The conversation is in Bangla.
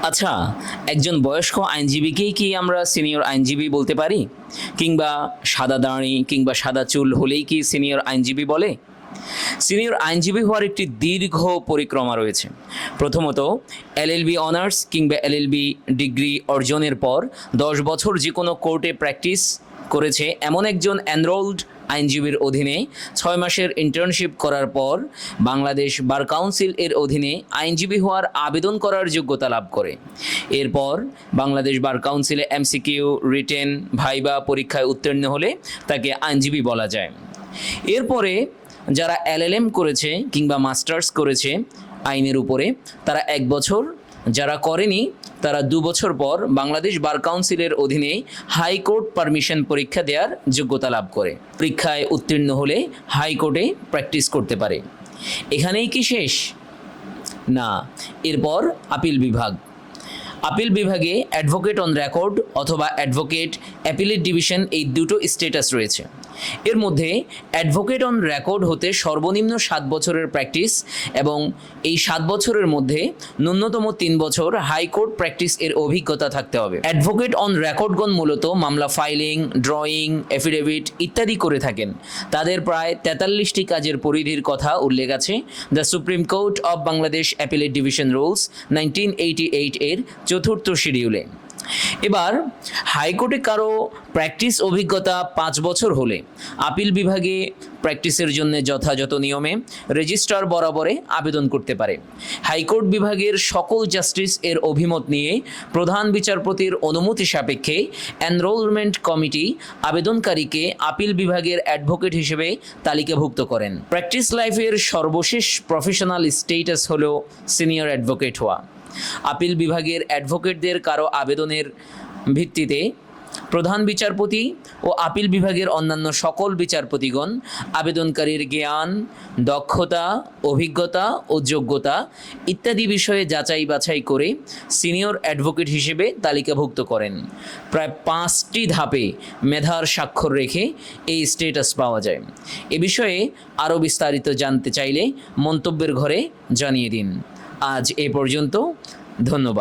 আচ্ছা, একজন বয়স্ক আইনজীবীকেই কি আমরা সিনিয়র আইনজীবী বলতে পারি? কিংবা সাদা দাড়ি কিংবা সাদা চুল হলেই কি সিনিয়র আইনজীবী বলে? সিনিয়র আইনজীবী হওয়ার একটি দীর্ঘ পরিক্রমা রয়েছে। প্রথমত, এলএলবি অনার্স কিংবা এলএলবি ডিগ্রি অর্জনের পর 10 বছর যে কোনো কোর্টে প্র্যাকটিস করেছে এমন একজন এনরোলড আইনজীবীর অধীনে 6 মাসের ইন্টার্নশিপ করার পর বাংলাদেশ বার কাউন্সিল এর অধীনে আইনজীবী হওয়ার আবেদন করার যোগ্যতা লাভ করে। এরপর বাংলাদেশ বার কাউন্সিলে এমসিকিউ, রিটেন, ভাইবা পরীক্ষায় উত্তীর্ণ হলে তাকে আইনজীবী বলা যায়। এরপরে যারা এলএলএম করেছে কিংবা মাস্টার্স করেছে আইনের উপরে, তারা 1 বছর, যারা করেনি তারা 2 বছর পর বাংলাদেশ বার কাউন্সিলের অধীনে হাইকোর্ট পারমিশন পরীক্ষা দেওয়ার যোগ্যতা লাভ করে। পরীক্ষায় উত্তীর্ণ হলে হাইকোর্টে প্র্যাকটিস করতে পারে। এখানেই কি শেষ? না, এরপর আপিল বিভাগ। আপিল বিভাগে অ্যাডভোকেট অন রেকর্ড অথবা অ্যাডভোকেট অ্যাপিলেট ডিভিশন, এই দুটো স্ট্যাটাস রয়েছে। এর মধ্যে অ্যাডভোকেট অন রেকর্ড হতে সর্বনিম্ন 7 বছরের প্র্যাকটিস এবং এই 7 বছরের মধ্যে ন্যূনতম 3 বছর হাইকোর্ট প্র্যাকটিস এর অভিজ্ঞতা থাকতে হবে। অ্যাডভোকেট অন রেকর্ডগণ মূলত মামলা ফাইলিং, ড্রয়িং, এফিডেভিট ইত্যাদি করে থাকেন। তাদের প্রায় 43টি কাজের পরিধির কথা উল্লেখ আছে the supreme court of Bangladesh appellate division rules 1988 এর 4th শিডিউলে। এবার হাইকোর্টে কারো প্র্যাকটিস অভিজ্ঞতা 5 বছর হলে আপিল বিভাগে প্র্যাকটিসের জন্য যথাযথ নিয়মে রেজিস্ট্রার বরাবরে আবেদন করতে পারে। হাইকোর্ট বিভাগের সকল জাস্টিস এর অভিমত নিয়ে প্রধান বিচারপতির অনুমতি সাপেক্ষে এনরোলমেন্ট কমিটি আবেদনকারীকে আপিল বিভাগের অ্যাডভোকেট হিসেবে তালিকাভুক্ত করেন। প্র্যাকটিস লাইফের সর্বশেষ প্রফেশনাল স্টেটাস হলো সিনিয়র অ্যাডভোকেট হওয়া। আপিল বিভাগের অ্যাডভোকেটদের কারো আবেদনের ভিত্তিতে প্রধান বিচারপতি ও আপিল বিভাগের অন্যান্য সকল বিচারপতিগণ আবেদনকারীর জ্ঞান, দক্ষতা, অভিজ্ঞতা ও যোগ্যতা ইত্যাদি বিষয়ে যাচাই বাছাই করে সিনিয়র অ্যাডভোকেট হিসেবে তালিকাভুক্ত করেন। প্রায় 5টি ধাপে মেধার স্বাক্ষর রেখে এই স্ট্যাটাস পাওয়া যায়। এ বিষয়ে আরও বিস্তারিত জানতে চাইলে মন্তব্যের ঘরে জানিয়ে দিন। আজ এ পর্যন্ত, ধন্যবাদ।